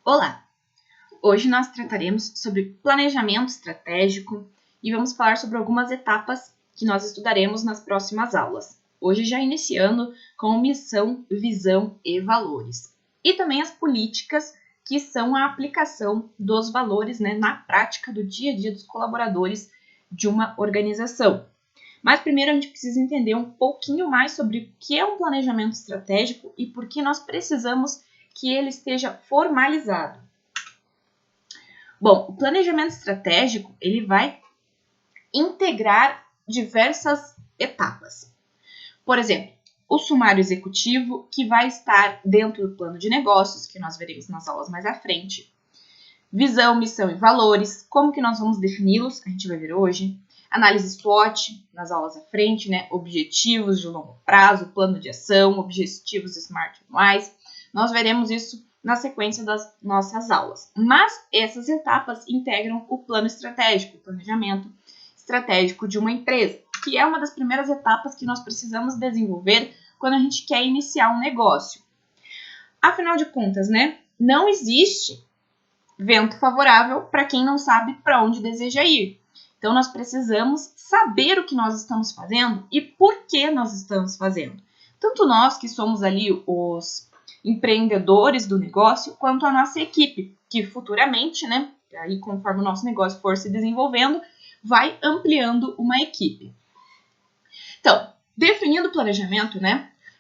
Olá! Hoje nós trataremos sobre planejamento estratégico e vamos falar sobre algumas etapas que nós estudaremos nas próximas aulas. Hoje já iniciando com missão, visão e valores. E também as políticas, que são a aplicação dos valores na prática do dia a dia dos colaboradores de uma organização. Mas primeiro a gente precisa entender um pouquinho mais sobre o que é um planejamento estratégico e por que nós precisamos que ele esteja formalizado. Bom, o planejamento estratégico ele vai integrar diversas etapas. Por exemplo, o sumário executivo, que vai estar dentro do plano de negócios, que nós veremos nas aulas mais à frente. Visão, missão e valores, como que nós vamos defini-los, a gente vai ver hoje. Análise SWOT, nas aulas à frente, objetivos de longo prazo, plano de ação, objetivos SMART anuais. Nós veremos isso na sequência das nossas aulas. Mas essas etapas integram o plano estratégico, o planejamento estratégico de uma empresa, que é uma das primeiras etapas que nós precisamos desenvolver quando a gente quer iniciar um negócio. Afinal de contas, não existe vento favorável para quem não sabe para onde deseja ir. Então, nós precisamos saber o que nós estamos fazendo e por que nós estamos fazendo. Tanto nós, que somos ali os empreendedores do negócio, quanto a nossa equipe, que futuramente, aí conforme o nosso negócio for se desenvolvendo, vai ampliando uma equipe. Então, definindo o planejamento,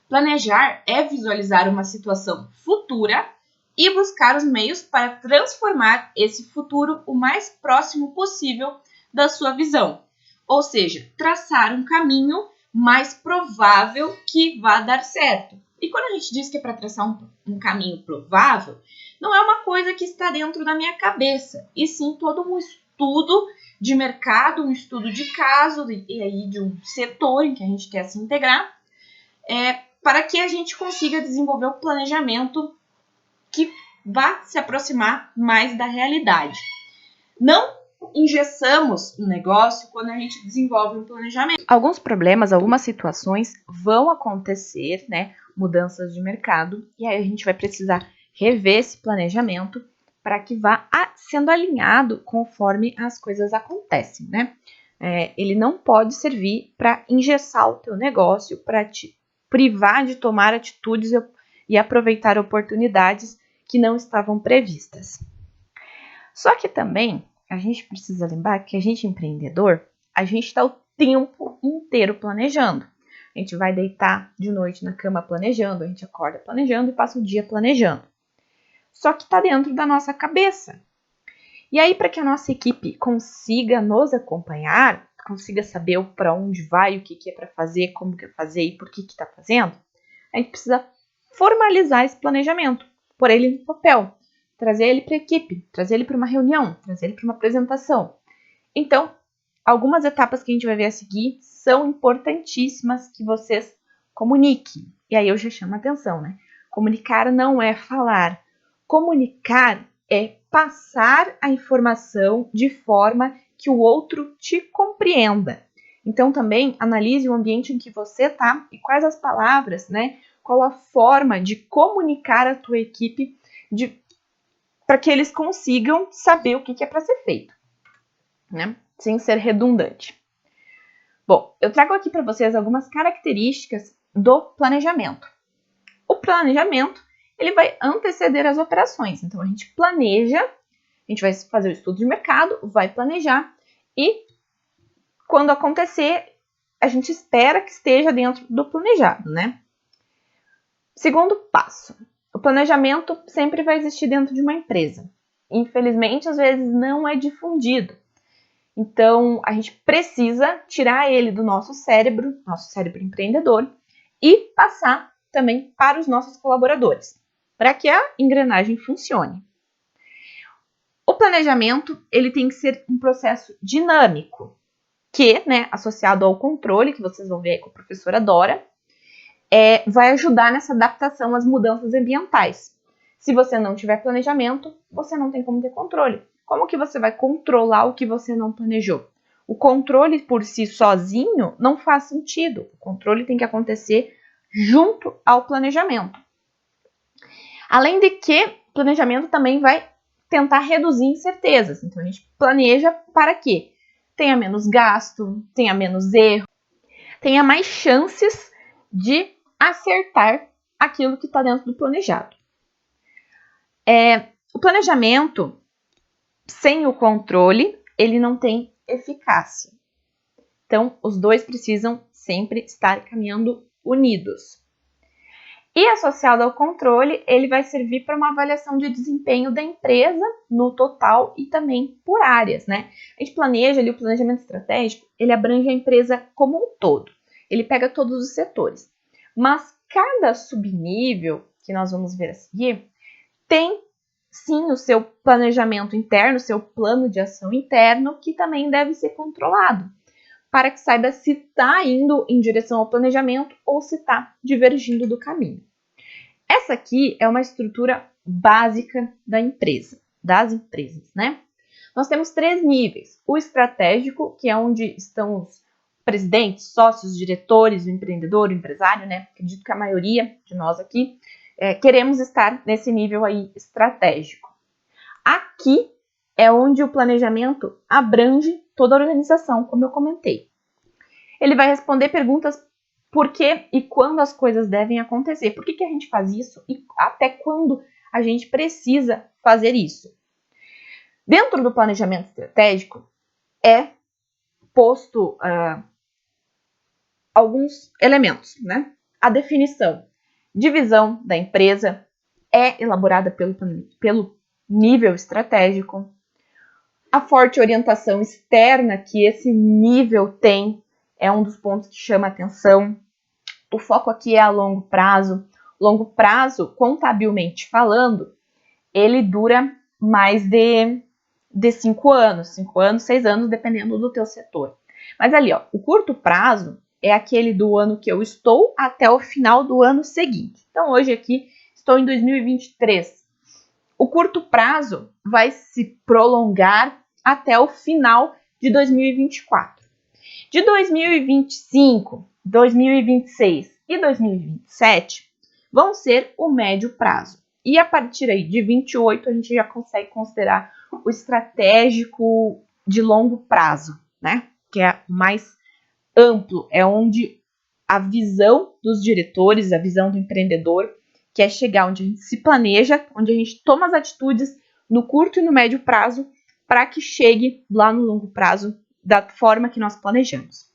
planejar é visualizar uma situação futura e buscar os meios para transformar esse futuro o mais próximo possível da sua visão. Ou seja, traçar um caminho mais provável que vá dar certo. E quando a gente diz que é para traçar um caminho provável, não é uma coisa que está dentro da minha cabeça, e sim todo um estudo de mercado, um estudo de caso, e aí de um setor em que a gente quer se integrar, para que a gente consiga desenvolver o planejamento que vá se aproximar mais da realidade. Não engessamos um negócio quando a gente desenvolve um planejamento. Alguns problemas, algumas situações vão acontecer, mudanças de mercado, e aí a gente vai precisar rever esse planejamento para que vá sendo alinhado conforme as coisas acontecem, ele não pode servir para engessar o teu negócio, para te privar de tomar atitudes e aproveitar oportunidades que não estavam previstas. Só que também a gente precisa lembrar que a gente empreendedor, a gente está o tempo inteiro planejando. A gente vai deitar de noite na cama planejando, a gente acorda planejando e passa o dia planejando. Só que está dentro da nossa cabeça. E aí, para que a nossa equipe consiga nos acompanhar, consiga saber para onde vai, o que é para fazer, como que é fazer e por que está fazendo, a gente precisa formalizar esse planejamento, pôr ele no papel, trazer ele para a equipe, trazer ele para uma reunião, trazer ele para uma apresentação. Então, algumas etapas que a gente vai ver a seguir são importantíssimas que vocês comuniquem. E aí eu já chamo a atenção, Comunicar não é falar. Comunicar é passar a informação de forma que o outro te compreenda. Então, também analise o ambiente em que você está e quais as palavras, qual a forma de comunicar a tua equipe para que eles consigam saber o que é para ser feito, sem ser redundante. Bom, eu trago aqui para vocês algumas características do planejamento. O planejamento, ele vai anteceder as operações. Então, a gente planeja, a gente vai fazer o estudo de mercado, vai planejar e, quando acontecer, a gente espera que esteja dentro do planejado, Segundo passo. O planejamento sempre vai existir dentro de uma empresa. Infelizmente, às vezes não é difundido. Então, a gente precisa tirar ele do nosso cérebro empreendedor, e passar também para os nossos colaboradores, para que a engrenagem funcione. O planejamento, ele tem que ser um processo dinâmico, que, associado ao controle, que vocês vão ver aí com a professora Dora, vai ajudar nessa adaptação às mudanças ambientais. Se você não tiver planejamento, você não tem como ter controle. Como que você vai controlar o que você não planejou? O controle por si sozinho não faz sentido. O controle tem que acontecer junto ao planejamento. Além de que planejamento também vai tentar reduzir incertezas. Então, a gente planeja para quê? Tenha menos gasto, tenha menos erro, tenha mais chances de acertar aquilo que está dentro do planejado. O planejamento, sem o controle, ele não tem eficácia. Então, os dois precisam sempre estar caminhando unidos. E associado ao controle, ele vai servir para uma avaliação de desempenho da empresa no total e também por áreas, né? A gente planeja ali, o planejamento estratégico, ele abrange a empresa como um todo. Ele pega todos os setores. Mas cada subnível, que nós vamos ver a seguir, tem sim o seu planejamento interno, o seu plano de ação interno, que também deve ser controlado, para que saiba se está indo em direção ao planejamento ou se está divergindo do caminho. Essa aqui é uma estrutura básica da empresa, das empresas, né? Nós temos 3 níveis. O estratégico, que é onde estão os presidentes, sócios, diretores, o empreendedor, o empresário, né? Acredito que a maioria de nós aqui queremos estar nesse nível aí estratégico. Aqui é onde o planejamento abrange toda a organização, como eu comentei. Ele vai responder perguntas por que e quando as coisas devem acontecer. Por que a gente faz isso e até quando a gente precisa fazer isso. Dentro do planejamento estratégico é posto alguns elementos, né? A definição de visão da empresa é elaborada pelo nível estratégico. A forte orientação externa que esse nível tem é um dos pontos que chama atenção. O foco aqui é a longo prazo. Longo prazo, contabilmente falando, ele dura mais de 5 anos, 5 anos, 6 anos, dependendo do teu setor. Mas ali, ó, o curto prazo é aquele do ano que eu estou até o final do ano seguinte. Então, hoje aqui, estou em 2023. O curto prazo vai se prolongar até o final de 2024. De 2025, 2026 e 2027 vão ser o médio prazo. E a partir aí de 28 a gente já consegue considerar o estratégico de longo prazo, né? Que é mais amplo, é onde a visão dos diretores, a visão do empreendedor, que é chegar onde a gente se planeja, onde a gente toma as atitudes no curto e no médio prazo para que chegue lá no longo prazo da forma que nós planejamos.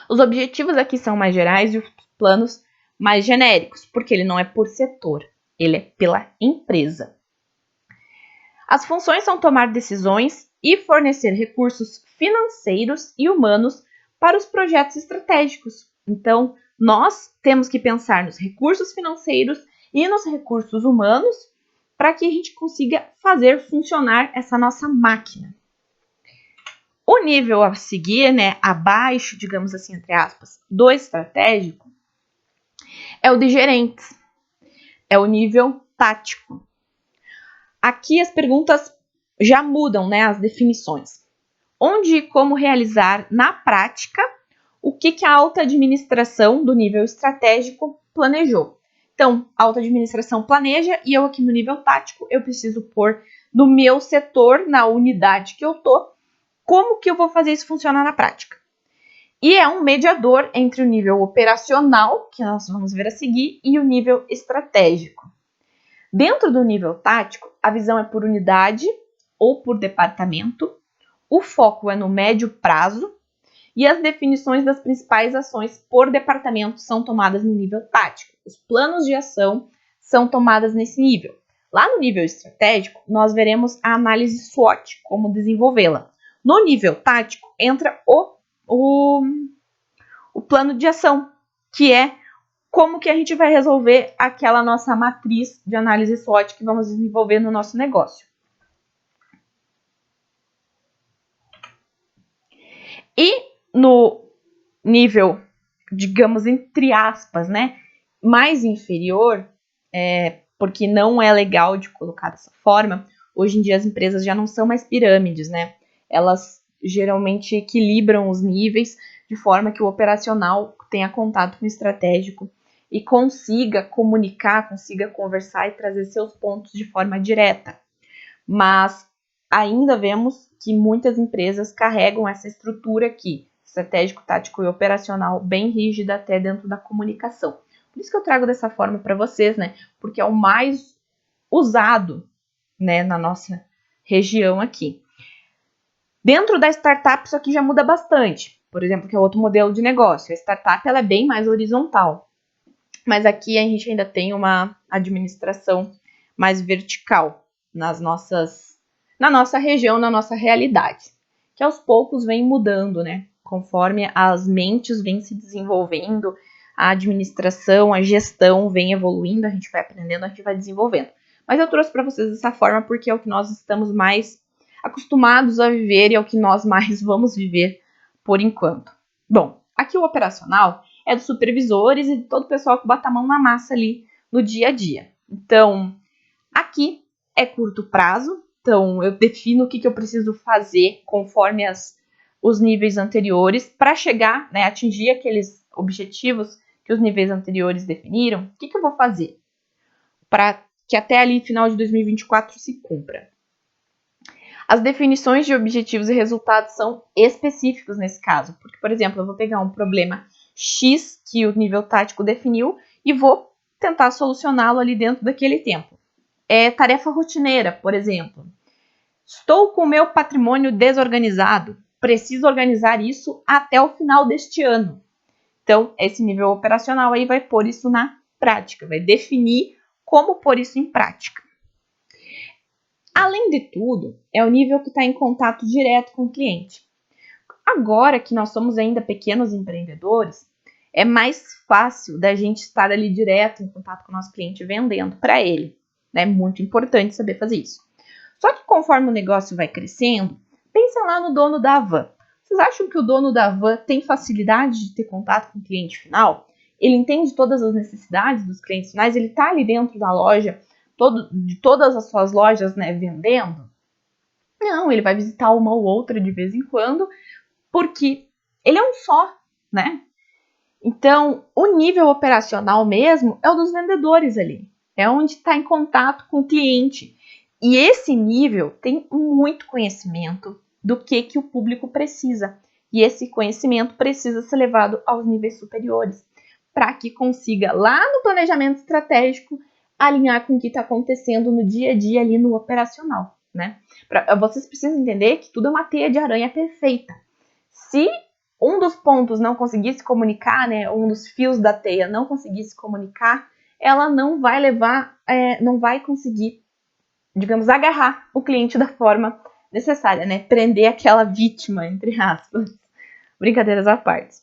Os objetivos aqui são mais gerais e os planos mais genéricos, porque ele não é por setor, ele é pela empresa. As funções são tomar decisões e fornecer recursos financeiros e humanos para os projetos estratégicos. Então, nós temos que pensar nos recursos financeiros e nos recursos humanos para que a gente consiga fazer funcionar essa nossa máquina. O nível a seguir, né, abaixo, digamos assim, entre aspas, do estratégico, é o de gerentes. É o nível tático. Aqui as perguntas já mudam, né, as definições. Onde e como realizar na prática o que a alta administração do nível estratégico planejou. Então, a alta administração planeja e eu aqui no nível tático, eu preciso pôr no meu setor, na unidade que eu tô, como que eu vou fazer isso funcionar na prática. E é um mediador entre o nível operacional, que nós vamos ver a seguir, e o nível estratégico. Dentro do nível tático, a visão é por unidade ou por departamento, o foco é no médio prazo e as definições das principais ações por departamento são tomadas no nível tático. Os planos de ação são tomadas nesse nível. Lá no nível estratégico, nós veremos a análise SWOT, como desenvolvê-la. No nível tático, entra o plano de ação, que é como que a gente vai resolver aquela nossa matriz de análise SWOT que vamos desenvolver no nosso negócio. E no nível, digamos, entre aspas, né, mais inferior, porque não é legal de colocar dessa forma, hoje em dia as empresas já não são mais pirâmides, né? Elas geralmente equilibram os níveis de forma que o operacional tenha contato com o estratégico e consiga comunicar, consiga conversar e trazer seus pontos de forma direta. Mas ainda vemos que muitas empresas carregam essa estrutura aqui, estratégico, tático e operacional, bem rígida até dentro da comunicação. Por isso que eu trago dessa forma para vocês, né? Porque é o mais usado, né, na nossa região aqui. Dentro da startup, isso aqui já muda bastante. Por exemplo, que é outro modelo de negócio. A startup ela é bem mais horizontal. Mas aqui a gente ainda tem uma administração mais vertical na nossa região, na nossa realidade. Que aos poucos vem mudando, né? Conforme as mentes vêm se desenvolvendo, a administração, a gestão vem evoluindo, a gente vai aprendendo, a gente vai desenvolvendo. Mas eu trouxe para vocês dessa forma porque é o que nós estamos mais acostumados a viver e é o que nós mais vamos viver por enquanto. Bom, aqui o operacional é dos supervisores e de todo o pessoal que bota a mão na massa ali no dia a dia. Então, aqui é curto prazo, então eu defino o que eu preciso fazer conforme os níveis anteriores para chegar, né, atingir aqueles objetivos que os níveis anteriores definiram. O que eu vou fazer para que até ali, final de 2024, se cumpra? As definições de objetivos e resultados são específicos nesse caso, porque, por exemplo, eu vou pegar um problema X que o nível tático definiu e vou tentar solucioná-lo ali dentro daquele tempo. É tarefa rotineira, por exemplo. Estou com o meu patrimônio desorganizado, preciso organizar isso até o final deste ano. Então, esse nível operacional aí vai pôr isso na prática, vai definir como pôr isso em prática. Além de tudo, é o nível que está em contato direto com o cliente. Agora que nós somos ainda pequenos empreendedores, é mais fácil da gente estar ali direto em contato com o nosso cliente vendendo para ele. É muito importante saber fazer isso. Só que conforme o negócio vai crescendo, pensem lá no dono da van. Vocês acham que o dono da van tem facilidade de ter contato com o cliente final? Ele entende todas as necessidades dos clientes finais? Ele está ali dentro da loja, de todas as suas lojas, né, vendendo? Não, ele vai visitar uma ou outra de vez em quando, porque ele é um só, né? Então, o nível operacional mesmo é o dos vendedores ali. É onde está em contato com o cliente. E esse nível tem muito conhecimento do que o público precisa. E esse conhecimento precisa ser levado aos níveis superiores, para que consiga, lá no planejamento estratégico, alinhar com o que está acontecendo no dia a dia ali no operacional, né? Vocês precisam entender que tudo é uma teia de aranha perfeita. Se um dos pontos não conseguir se comunicar, né, um dos fios da teia não conseguir se comunicar, ela não vai não vai conseguir, digamos, agarrar o cliente da forma necessária, né, prender aquela vítima, entre aspas. Brincadeiras à parte.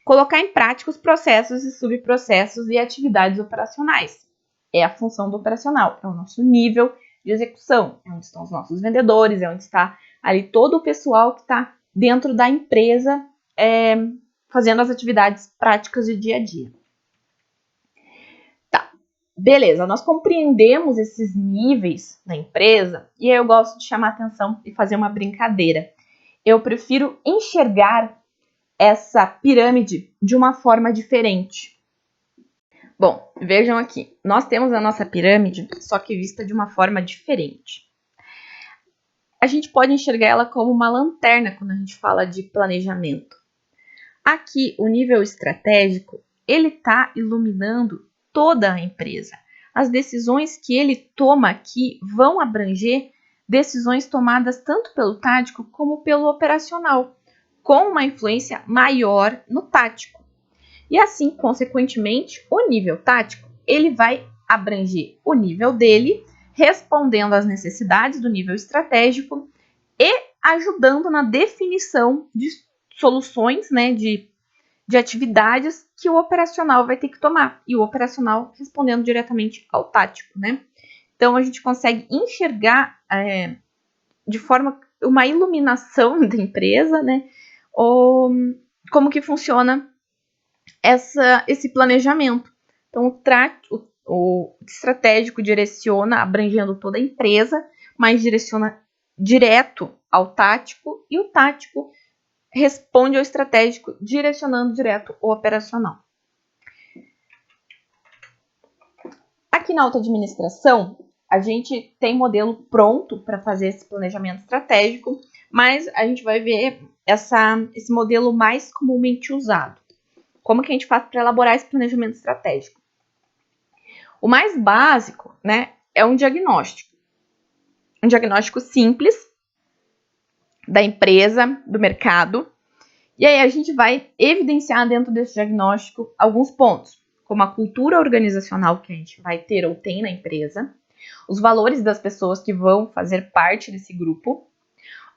Colocar em prática os processos e subprocessos e atividades operacionais. É a função do operacional, é o nosso nível de execução, é onde estão os nossos vendedores, é onde está ali todo o pessoal que está dentro da empresa fazendo as atividades práticas de dia a dia. Tá, beleza, nós compreendemos esses níveis na empresa e eu gosto de chamar atenção e fazer uma brincadeira. Eu prefiro enxergar essa pirâmide de uma forma diferente. Bom, vejam aqui, nós temos a nossa pirâmide, só que vista de uma forma diferente. A gente pode enxergar ela como uma lanterna quando a gente fala de planejamento. Aqui, o nível estratégico, ele está iluminando toda a empresa. As decisões que ele toma aqui vão abranger decisões tomadas tanto pelo tático como pelo operacional, com uma influência maior no tático. E assim, consequentemente, o nível tático, ele vai abranger o nível dele, respondendo às necessidades do nível estratégico e ajudando na definição de soluções, né, de atividades que o operacional vai ter que tomar. E o operacional respondendo diretamente ao tático, né? Então, a gente consegue enxergar de forma uma iluminação da empresa, né? Ou como que funciona esse planejamento. Então, o estratégico direciona, abrangendo toda a empresa, mas direciona direto ao tático, e o tático responde ao estratégico, direcionando direto o operacional. Aqui na alta administração, a gente tem modelo pronto para fazer esse planejamento estratégico, mas a gente vai ver esse modelo mais comumente usado. Como que a gente faz para elaborar esse planejamento estratégico? O mais básico, né, é um diagnóstico. Um diagnóstico simples da empresa, do mercado. E aí a gente vai evidenciar dentro desse diagnóstico alguns pontos, como a cultura organizacional que a gente vai ter ou tem na empresa, os valores das pessoas que vão fazer parte desse grupo,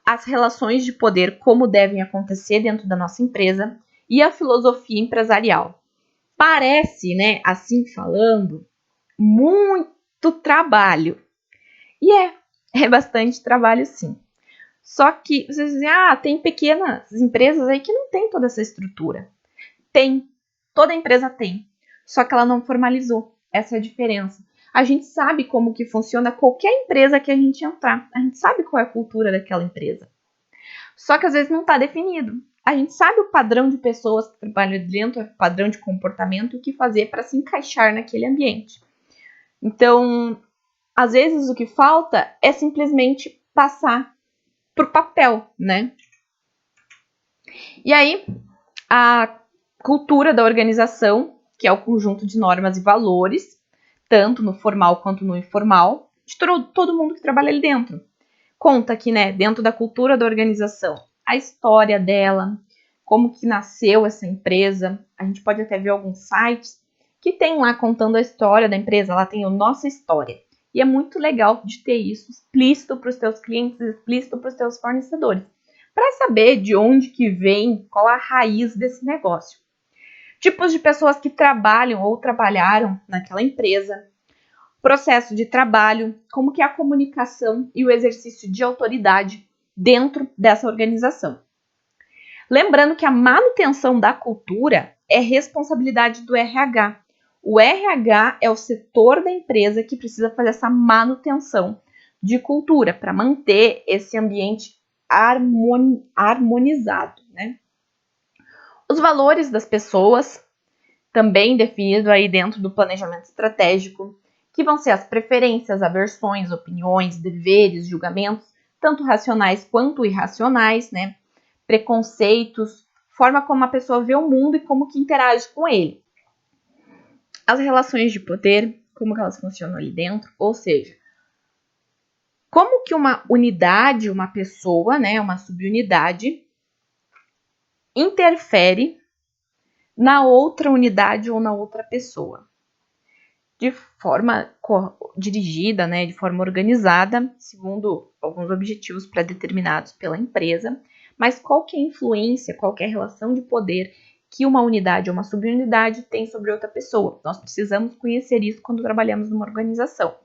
as relações de poder, como devem acontecer dentro da nossa empresa, e a filosofia empresarial. Parece, né, assim falando, muito trabalho. E é bastante trabalho sim. Só que vocês dizem, tem pequenas empresas aí que não tem toda essa estrutura. Tem, toda empresa tem, só que ela não formalizou. Essa é a diferença. A gente sabe como que funciona qualquer empresa que a gente entrar. A gente sabe qual é a cultura daquela empresa. Só que às vezes não está definido. A gente sabe o padrão de pessoas que trabalham dentro, o padrão de comportamento e o que fazer para se encaixar naquele ambiente. Então, às vezes o que falta é simplesmente passar por papel, né? E aí, a cultura da organização, que é o conjunto de normas e valores, tanto no formal quanto no informal, de todo mundo que trabalha ali dentro. Conta aqui, né, dentro da cultura da organização, a história dela, como que nasceu essa empresa. A gente pode até ver alguns sites que tem lá contando a história da empresa, lá tem a nossa história. E é muito legal de ter isso explícito para os teus clientes, explícito para os teus fornecedores, para saber de onde que vem, qual a raiz desse negócio. Tipos de pessoas que trabalham ou trabalharam naquela empresa, processo de trabalho, como que é a comunicação e o exercício de autoridade dentro dessa organização. Lembrando que a manutenção da cultura é responsabilidade do RH. O RH é o setor da empresa que precisa fazer essa manutenção de cultura para manter esse ambiente harmonizado, né? Os valores das pessoas, também definido aí dentro do planejamento estratégico, que vão ser as preferências, aversões, opiniões, deveres, julgamentos, tanto racionais quanto irracionais, né? Preconceitos, forma como a pessoa vê o mundo e como que interage com ele. As relações de poder, como que elas funcionam ali dentro, ou seja, como que uma unidade, uma pessoa, né, uma subunidade, interfere na outra unidade ou na outra pessoa. De forma dirigida, né, de forma organizada, segundo alguns objetivos pré-determinados pela empresa, mas qual que é a influência, qual que é a relação de poder que uma unidade ou uma subunidade tem sobre outra pessoa. Nós precisamos conhecer isso quando trabalhamos numa organização.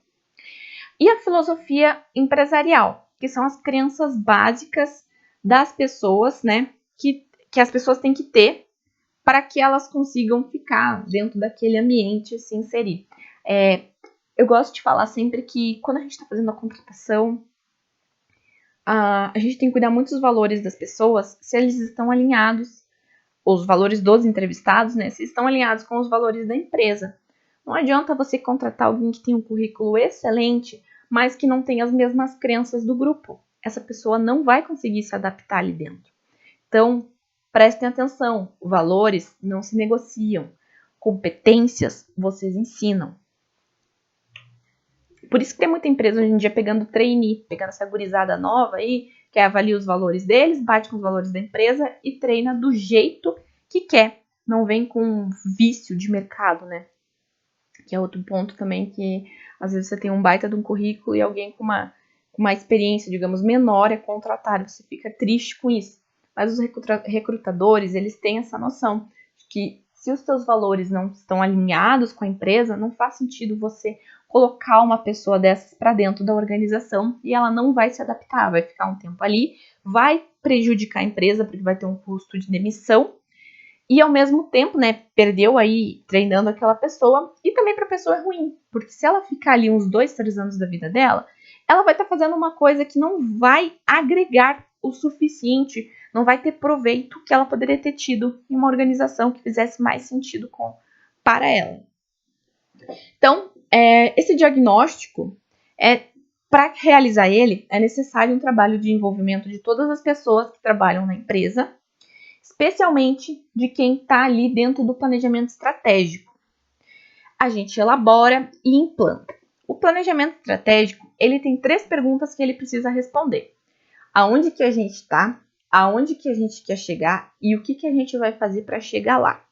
E a filosofia empresarial, que são as crenças básicas das pessoas, né, que as pessoas têm que ter para que elas consigam ficar dentro daquele ambiente e se inserir. Eu gosto de falar sempre que quando a gente está fazendo a contratação, a gente tem que cuidar muito dos valores das pessoas, se eles estão alinhados, os valores dos entrevistados, né, se estão alinhados com os valores da empresa. Não adianta você contratar alguém que tem um currículo excelente, mas que não tem as mesmas crenças do grupo. Essa pessoa não vai conseguir se adaptar ali dentro. Então, prestem atenção, valores não se negociam, competências vocês ensinam. Por isso que tem muita empresa hoje em dia pegando trainee, pegando essa gurizada nova aí, que avalia os valores deles, bate com os valores da empresa e treina do jeito que quer. Não vem com vício de mercado, né? Que é outro ponto também que às vezes você tem um baita de um currículo e alguém com uma experiência, digamos, menor é contratado. Você fica triste com isso. Mas os recrutadores, eles têm essa noção de que se os seus valores não estão alinhados com a empresa, não faz sentido você colocar uma pessoa dessas para dentro da organização e ela não vai se adaptar, vai ficar um tempo ali, vai prejudicar a empresa porque vai ter um custo de demissão e ao mesmo tempo, né, perdeu aí treinando aquela pessoa e também para a pessoa é ruim, porque se ela ficar ali uns 2, 3 anos da vida dela, ela vai estar fazendo uma coisa que não vai agregar o suficiente, não vai ter proveito que ela poderia ter tido em uma organização que fizesse mais sentido para ela. Então, esse diagnóstico, para realizar ele, é necessário um trabalho de envolvimento de todas as pessoas que trabalham na empresa, especialmente de quem está ali dentro do planejamento estratégico. A gente elabora e implanta. O planejamento estratégico, ele tem 3 perguntas que ele precisa responder. Aonde que a gente está, aonde que a gente quer chegar e o que a gente vai fazer para chegar lá.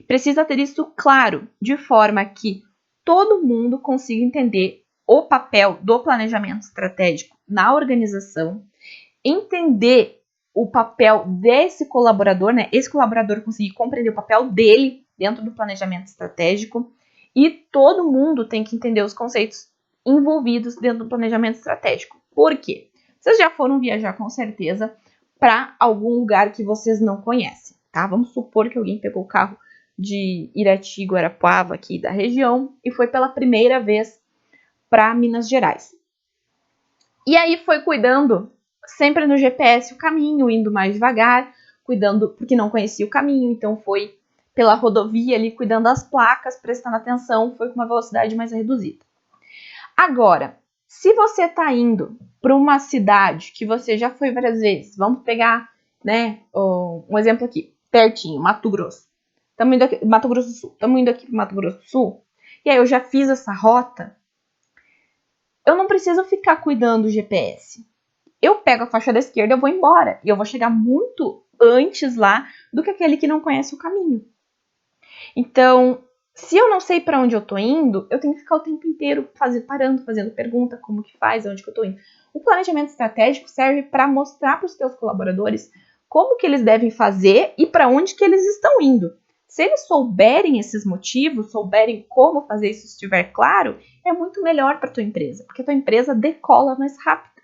Precisa ter isso claro, de forma que todo mundo consiga entender o papel do planejamento estratégico na organização, entender o papel desse colaborador, né? Esse colaborador conseguir compreender o papel dele dentro do planejamento estratégico e todo mundo tem que entender os conceitos envolvidos dentro do planejamento estratégico. Por quê? Vocês já foram viajar com certeza para algum lugar que vocês não conhecem, tá? Vamos supor que alguém pegou o carro de Irati, Guarapuava, aqui da região, e foi pela primeira vez para Minas Gerais. E aí foi cuidando sempre no GPS o caminho, indo mais devagar, cuidando, porque não conhecia o caminho, então foi pela rodovia ali, cuidando das placas, prestando atenção, foi com uma velocidade mais reduzida. Agora, se você está indo para uma cidade que você já foi várias vezes, vamos pegar, né, um exemplo aqui, pertinho, Mato Grosso. Estamos indo aqui, Mato Grosso do Sul. Estamos indo aqui para Mato Grosso do Sul. E aí eu já fiz essa rota. Eu não preciso ficar cuidando do GPS. Eu pego a faixa da esquerda e eu vou embora. E eu vou chegar muito antes lá do que aquele que não conhece o caminho. Então, se eu não sei para onde eu tô indo, eu tenho que ficar o tempo inteiro parando, fazendo pergunta, como que faz, onde que eu tô indo. O planejamento estratégico serve para mostrar para os teus colaboradores como que eles devem fazer e para onde que eles estão indo. Se eles souberem esses motivos, souberem como fazer isso, estiver claro, é muito melhor para a tua empresa, porque a tua empresa decola mais rápido.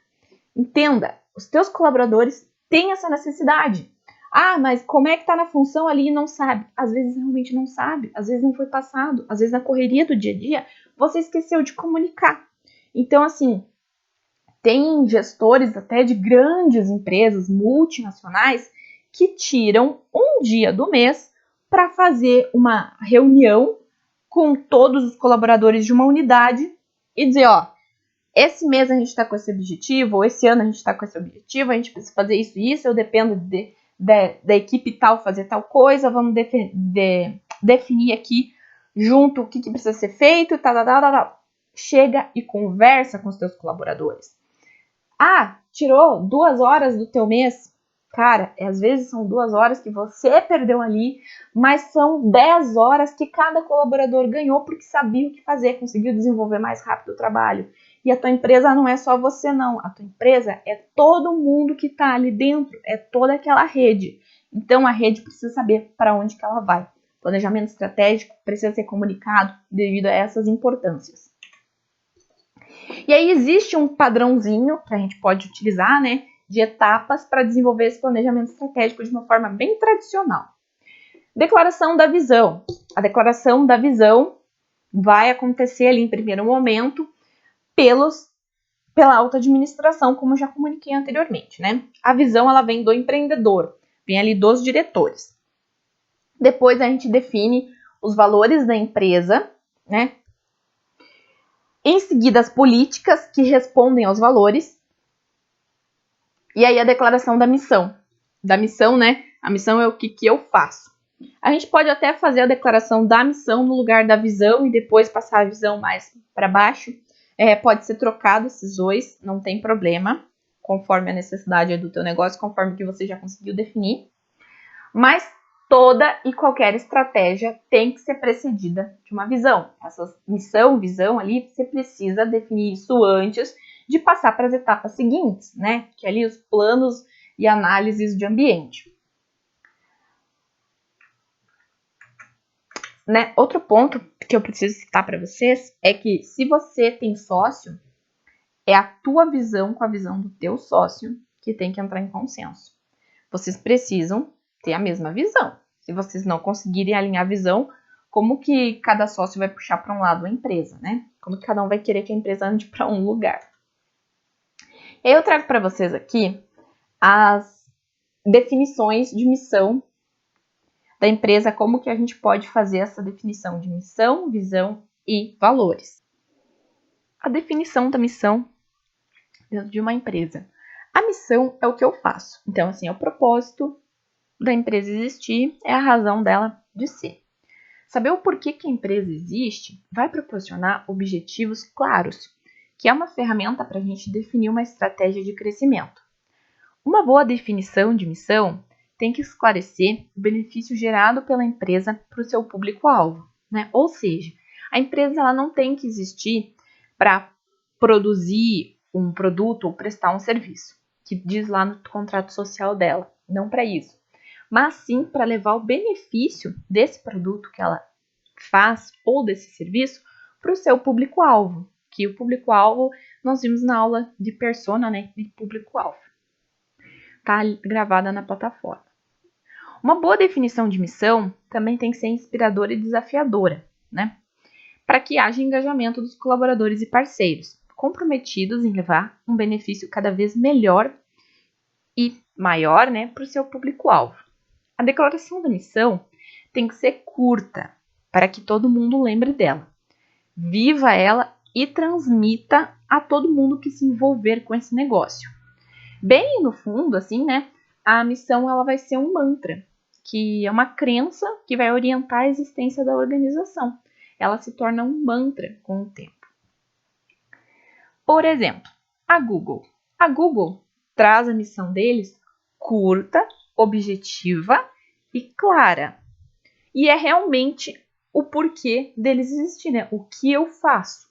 Entenda, os teus colaboradores têm essa necessidade. Ah, mas como é que tá na função ali e não sabe? Às vezes realmente não sabe, às vezes não foi passado, às vezes na correria do dia a dia você esqueceu de comunicar. Então, assim, tem gestores até de grandes empresas multinacionais que tiram um dia do mês para fazer uma reunião com todos os colaboradores de uma unidade e dizer, ó, esse mês a gente está com esse objetivo, ou esse ano a gente está com esse objetivo, a gente precisa fazer isso e isso, eu dependo da equipe tal fazer tal coisa, vamos definir aqui junto o que precisa ser feito, tal. Chega e conversa com os teus colaboradores. Ah, tirou 2 horas do teu mês? Cara, às vezes são 2 horas que você perdeu ali, mas são 10 horas que cada colaborador ganhou porque sabia o que fazer, conseguiu desenvolver mais rápido o trabalho. E a tua empresa não é só você, não. A tua empresa é todo mundo que está ali dentro, é toda aquela rede. Então, a rede precisa saber para onde que ela vai. Planejamento estratégico precisa ser comunicado devido a essas importâncias. E aí existe um padrãozinho que a gente pode utilizar, né, de etapas para desenvolver esse planejamento estratégico de uma forma bem tradicional. Declaração da visão. A declaração da visão vai acontecer ali em primeiro momento pela alta administração, como já comuniquei anteriormente, né? A visão, ela vem do empreendedor, vem ali dos diretores. Depois a gente define os valores da empresa, né? Em seguida, as políticas que respondem aos valores. E aí a declaração da missão. Da missão, né? A missão é o que eu faço. A gente pode até fazer a declaração da missão no lugar da visão e depois passar a visão mais para baixo. Pode ser trocado esses dois, não tem problema, conforme a necessidade do teu negócio, conforme que você já conseguiu definir. Mas toda e qualquer estratégia tem que ser precedida de uma visão. Essa missão, visão ali, você precisa definir isso antes de passar para as etapas seguintes, né? Que é ali os planos e análises de ambiente. Né? Outro ponto que eu preciso citar para vocês é que se você tem sócio, é a tua visão com a visão do teu sócio que tem que entrar em consenso. Vocês precisam ter a mesma visão. Se vocês não conseguirem alinhar a visão, como que cada sócio vai puxar para um lado a empresa, né? Como que cada um vai querer que a empresa ande para um lugar. Eu trago para vocês aqui as definições de missão da empresa, como que a gente pode fazer essa definição de missão, visão e valores. A definição da missão dentro de uma empresa. A missão é o que eu faço. Então, assim, é o propósito da empresa existir, é a razão dela de ser. Saber o porquê que a empresa existe vai proporcionar objetivos claros, que é uma ferramenta para a gente definir uma estratégia de crescimento. Uma boa definição de missão tem que esclarecer o benefício gerado pela empresa para o seu público-alvo, né? Ou seja, a empresa ela não tem que existir para produzir um produto ou prestar um serviço, que diz lá no contrato social dela, não para isso, mas sim para levar o benefício desse produto que ela faz ou desse serviço para o seu público-alvo, que o público-alvo nós vimos na aula de persona, né, de público-alvo. Está gravada na plataforma. Uma boa definição de missão também tem que ser inspiradora e desafiadora, né? Para que haja engajamento dos colaboradores e parceiros, comprometidos em levar um benefício cada vez melhor e maior, né, para o seu público-alvo. A declaração da missão tem que ser curta, para que todo mundo lembre dela. Viva ela e transmita a todo mundo que se envolver com esse negócio. Bem no fundo, assim, né, a missão ela vai ser um mantra, que é uma crença que vai orientar a existência da organização. Ela se torna um mantra com o tempo. Por exemplo, a Google. A Google traz a missão deles curta, objetiva e clara. E é realmente o porquê deles existir, né? O que eu faço.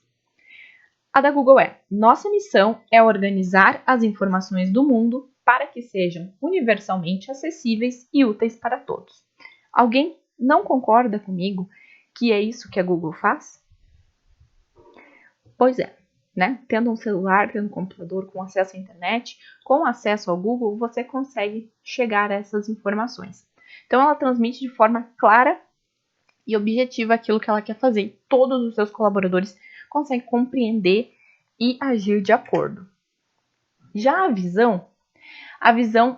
A da Google é: nossa missão é organizar as informações do mundo para que sejam universalmente acessíveis e úteis para todos. Alguém não concorda comigo que é isso que a Google faz? Pois é, né? Tendo um celular, tendo um computador com acesso à internet, com acesso ao Google, você consegue chegar a essas informações. Então, ela transmite de forma clara e objetiva aquilo que ela quer fazer. E todos os seus colaboradores conseguem compreender e agir de acordo. Já a visão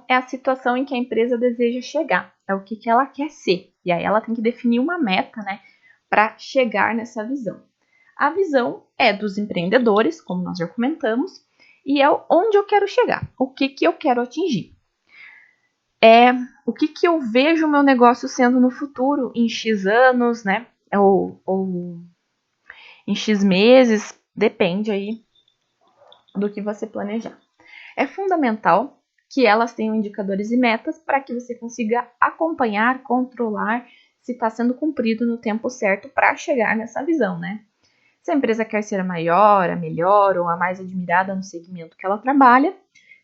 é a situação em que a empresa deseja chegar, é o que ela quer ser. E aí ela tem que definir uma meta, né, para chegar nessa visão. A visão é dos empreendedores, como nós já comentamos, e é onde eu quero chegar, o que eu quero atingir. É o que eu vejo o meu negócio sendo no futuro, em X anos, né? Ou em X meses, depende aí do que você planejar. É fundamental que elas tenham indicadores e metas para que você consiga acompanhar, controlar se está sendo cumprido no tempo certo para chegar nessa visão, né? Se a empresa quer ser a maior, a melhor ou a mais admirada no segmento que ela trabalha,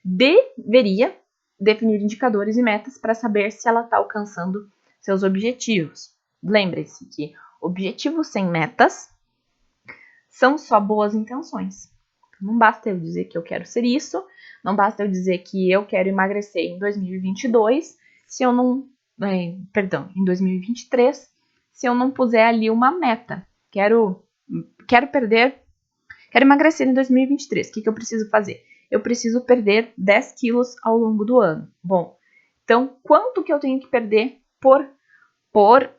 deveria definir indicadores e metas para saber se ela está alcançando seus objetivos. Lembre-se que objetivos sem metas são só boas intenções. Não basta eu dizer que eu quero ser isso, não basta eu dizer que eu quero emagrecer em 2022, se eu não, em 2023, se eu não puser ali uma meta. Quero emagrecer em 2023. O que eu preciso fazer? Eu preciso perder 10 quilos ao longo do ano. Bom, então quanto que eu tenho que perder por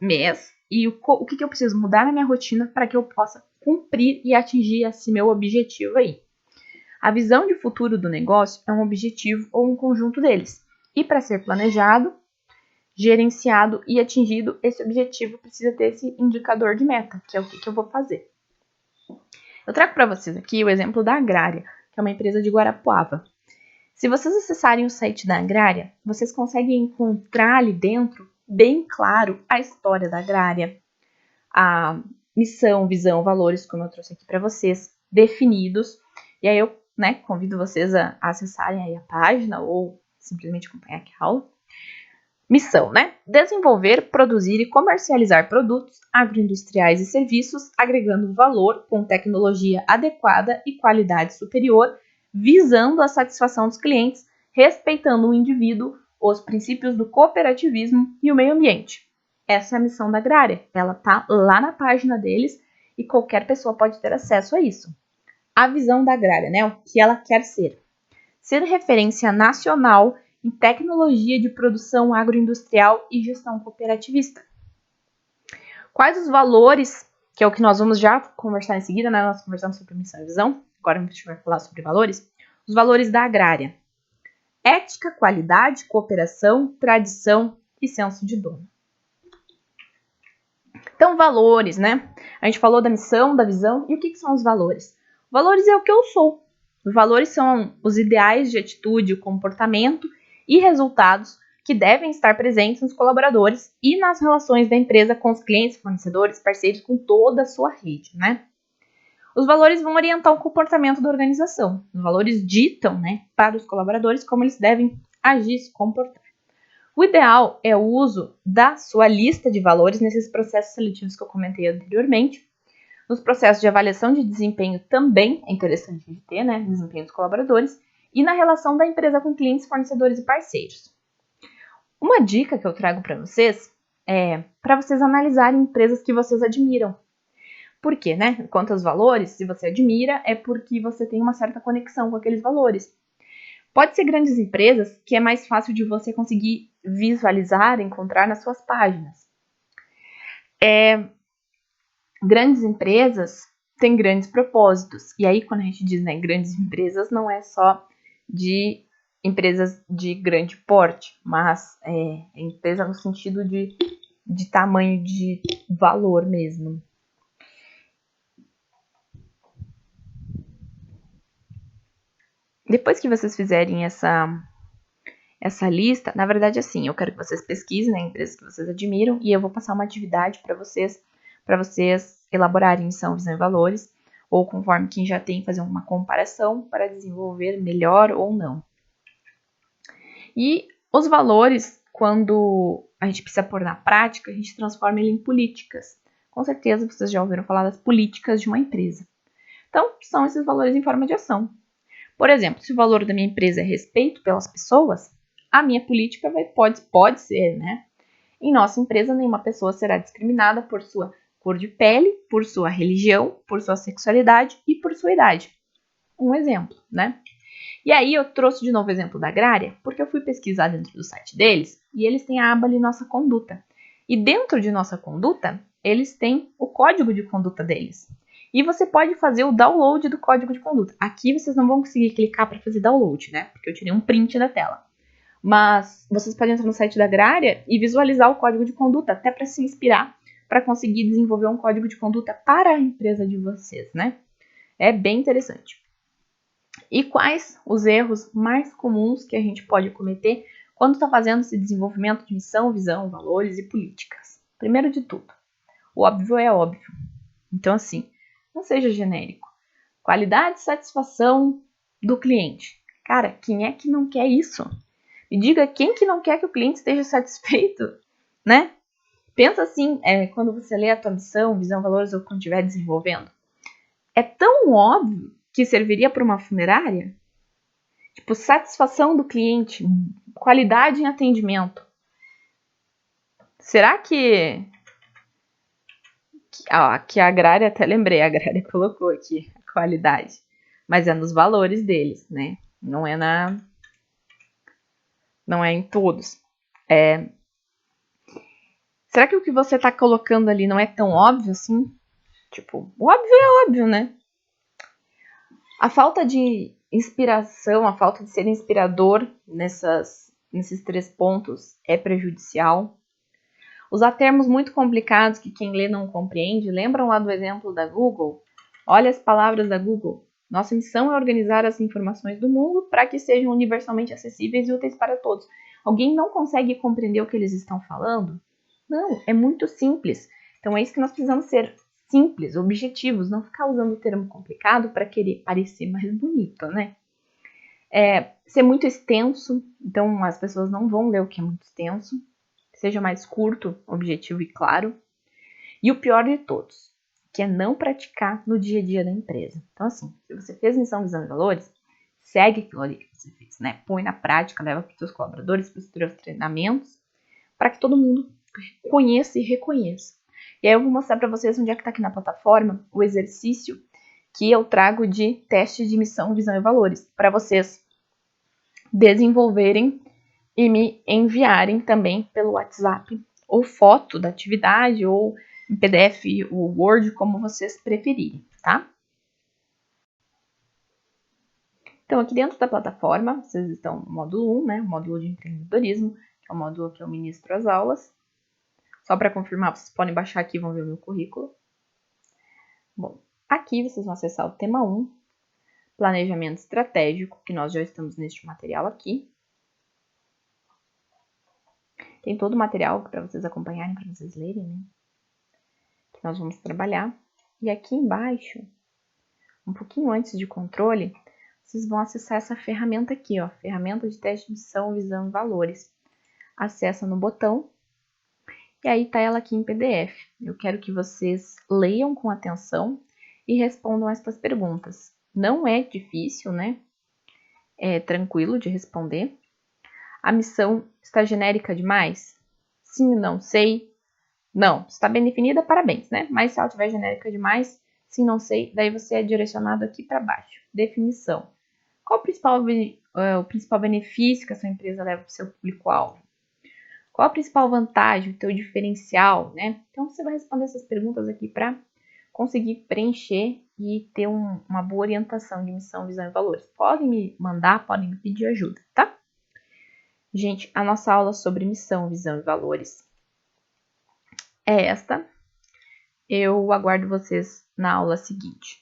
mês e o que eu preciso mudar na minha rotina para que eu possa cumprir e atingir esse meu objetivo aí. A visão de futuro do negócio é um objetivo ou um conjunto deles. E para ser planejado, gerenciado e atingido, esse objetivo precisa ter esse indicador de meta, que é o que eu vou fazer. Eu trago para vocês aqui o exemplo da Agrária, que é uma empresa de Guarapuava. Se vocês acessarem o site da Agrária, vocês conseguem encontrar ali dentro, bem claro, a história da Agrária, a missão, visão, valores, como eu trouxe aqui para vocês, definidos. E aí eu convido vocês a acessarem aí a página ou simplesmente acompanhar aqui a aula. Missão, desenvolver, produzir e comercializar produtos agroindustriais e serviços, agregando valor com tecnologia adequada e qualidade superior, visando a satisfação dos clientes, respeitando o indivíduo, os princípios do cooperativismo e o meio ambiente. Essa é a missão da Agrária. Ela está lá na página deles e qualquer pessoa pode ter acesso a isso. A visão da Agrária, o que ela quer ser. Ser referência nacional em tecnologia de produção agroindustrial e gestão cooperativista. Quais os valores que é o que nós vamos já conversar em seguida, né? Nós conversamos sobre missão e visão, agora a gente vai falar sobre valores. Os valores da agrária: ética, qualidade, cooperação, tradição e senso de dono. Então, valores, né? A gente falou da missão, da visão, e o que são os valores? Valores é o que eu sou. Os valores são os ideais de atitude, o comportamento e resultados que devem estar presentes nos colaboradores e nas relações da empresa com os clientes, fornecedores, parceiros, com toda a sua rede, né? Os valores vão orientar o comportamento da organização. Os valores ditam, né, para os colaboradores como eles devem agir, se comportar. O ideal é o uso da sua lista de valores nesses processos seletivos que eu comentei anteriormente. Nos processos de avaliação de desempenho também é interessante de ter, né, desempenho dos colaboradores, e na relação da empresa com clientes, fornecedores e parceiros. Uma dica que eu trago para vocês é para vocês analisarem empresas que vocês admiram. Por quê, né? Quanto aos valores, se você admira, é porque você tem uma certa conexão com aqueles valores. Pode ser grandes empresas que é mais fácil de você conseguir visualizar, encontrar nas suas páginas. Grandes empresas têm grandes propósitos. E aí, quando a gente diz, né, grandes empresas, não é só de empresas de grande porte, mas é empresa no sentido de tamanho, de valor mesmo. Depois que vocês fizerem essa lista, na verdade, assim, eu quero que vocês pesquisem, né, empresas que vocês admiram, e eu vou passar uma atividade para vocês elaborarem missão, visão e valores, ou conforme quem já tem, fazer uma comparação para desenvolver melhor ou não. E os valores, quando a gente precisa pôr na prática, a gente transforma ele em políticas. Com certeza vocês já ouviram falar das políticas de uma empresa. Então, são esses valores em forma de ação. Por exemplo, se o valor da minha empresa é respeito pelas pessoas, a minha política pode ser, né? Em nossa empresa, nenhuma pessoa será discriminada por sua cor de pele, por sua religião, por sua sexualidade e por sua idade. Um exemplo, né? E aí eu trouxe de novo o exemplo da Agrária, porque eu fui pesquisar dentro do site deles e eles têm a aba ali Nossa Conduta. E dentro de Nossa Conduta, eles têm o código de conduta deles. E você pode fazer o download do código de conduta. Aqui vocês não vão conseguir clicar para fazer download, né? Porque eu tirei um print da tela. Mas vocês podem entrar no site da Agrária e visualizar o código de conduta, até para se inspirar para conseguir desenvolver um código de conduta para a empresa de vocês, né? É bem interessante. E quais os erros mais comuns que a gente pode cometer quando está fazendo esse desenvolvimento de missão, visão, valores e políticas? Primeiro de tudo, o óbvio é óbvio. Então, assim, não seja genérico. Qualidade e satisfação do cliente. Cara, quem é que não quer isso? Me diga quem que não quer que o cliente esteja satisfeito, né? Pensa assim, quando você lê a tua missão, visão, valores ou quando estiver desenvolvendo. É tão óbvio que serviria para uma funerária? Tipo, satisfação do cliente, qualidade em atendimento. Será que a Agrária, até lembrei, a Agrária colocou aqui a qualidade, mas é nos valores deles, né? Não é em todos. Será que o que você está colocando ali não é tão óbvio assim? Tipo, o óbvio é óbvio, né? A falta de inspiração, a falta de ser inspirador nesses 3 pontos é prejudicial. Usar termos muito complicados que quem lê não compreende. Lembram lá do exemplo da Google? Olha as palavras da Google. Nossa missão é organizar as informações do mundo para que sejam universalmente acessíveis e úteis para todos. Alguém não consegue compreender o que eles estão falando? Não, é muito simples. Então é isso que nós precisamos ser simples, objetivos, não ficar usando o termo complicado para querer parecer mais bonito, né? Ser muito extenso, então as pessoas não vão ler o que é muito extenso. Seja mais curto, objetivo e claro. E o pior de todos, que é não praticar no dia a dia da empresa. Então, assim, se você fez missão, visão e valores, segue aquilo ali que você fez, né? Põe na prática, leva para os seus colaboradores, para os seus treinamentos, para que todo mundo conheça e reconheça. E aí eu vou mostrar para vocês onde é que está aqui na plataforma o exercício que eu trago de teste de missão, visão e valores, para vocês desenvolverem e me enviarem também pelo WhatsApp ou foto da atividade ou em PDF ou Word, como vocês preferirem, tá? Então, aqui dentro da plataforma, vocês estão no módulo 1, né? O módulo de empreendedorismo, que é o módulo que eu ministro as aulas. Só para confirmar, vocês podem baixar aqui e vão ver o meu currículo. Bom, aqui vocês vão acessar o tema 1, planejamento estratégico, que nós já estamos neste material aqui. Tem todo o material para vocês acompanharem, para vocês lerem, né? Que nós vamos trabalhar. E aqui embaixo, um pouquinho antes de controle, vocês vão acessar essa ferramenta aqui, ó, ferramenta de teste de missão, visão e valores. Acessa no botão e aí tá ela aqui em PDF. Eu quero que vocês leiam com atenção e respondam estas perguntas. Não é difícil, né? É tranquilo de responder. A missão está genérica demais? Sim, não sei. Não, está bem definida, parabéns, né? Mas se ela estiver genérica demais, sim, não sei, daí você é direcionado aqui para baixo. Definição. Qual o principal benefício que a sua empresa leva para o seu público-alvo? Qual a principal vantagem, o teu diferencial, né? Então, você vai responder essas perguntas aqui para conseguir preencher e ter uma boa orientação de missão, visão e valores. Podem me mandar, podem me pedir ajuda, tá? Gente, a nossa aula sobre missão, visão e valores é esta. Eu aguardo vocês na aula seguinte.